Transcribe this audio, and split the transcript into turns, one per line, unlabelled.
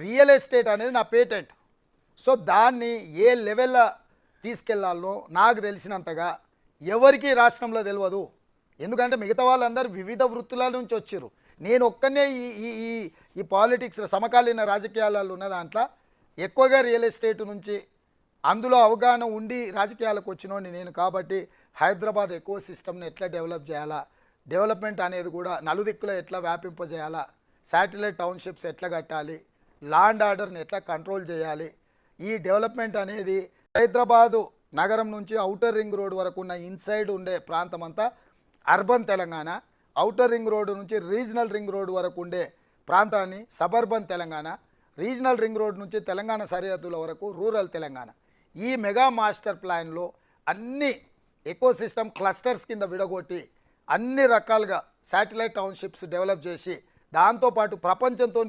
Real estate అనేది నా patent. So దాన్ని ఏ లెవెల్లో తీసుకెళ్లాలో నాకు తెలిసినంతగా ఎవరికి రాష్ట్రంలో తెలియదు. ఎందుకంటే మిగతా వాళ్ళందరూ వివిధ వృత్తుల నుంచి వచ్చారు. నేను ఒక్కనే ఈ ఈ ఈ ఈ పాలిటిక్స్ సమకాలీన రాజకీయాలలో ఉన్న దాంట్లో ఎక్కువగా రియల్ ఎస్టేట్ నుంచి అందులో అవగాహన ఉండి రాజకీయాలకు వచ్చినోని నేను. కాబట్టి హైదరాబాద్ ఎకో సిస్టమ్ని ఎట్లా డెవలప్ చేయాలా, డెవలప్మెంట్ అనేది కూడా నలుదిక్కులో ఎట్లా వ్యాపింపజేయాలా, శాటిలైట్ టౌన్షిప్స్ ఎట్లా కట్టాలి, ల్యాండ్ ఆర్డర్ని ఎట్లా కంట్రోల్ చేయాలి, ఈ డెవలప్మెంట్ అనేది హైదరాబాదు నగరం నుంచి ఔటర్ రింగ్ రోడ్ వరకు ఉన్న ఇన్సైడ్ ఉండే ప్రాంతం అంతా urban Telangana, outer ring road నుంచి రీజనల్ రింగ్ రోడ్ వరకు ఉండే ప్రాంతాన్ని suburban Telangana, regional ring road నుంచి తెలంగాణ సరిహద్దుల వరకు రూరల్ తెలంగాణ. ఈ మెగా మాస్టర్ ప్లాన్లో అన్ని ఎకోసిస్టమ్ క్లస్టర్స్ కింద విడగొట్టి అన్ని రకాలుగా శాటిలైట్ టౌన్షిప్స్ డెవలప్ చేసి దాంతోపాటు ప్రపంచంతో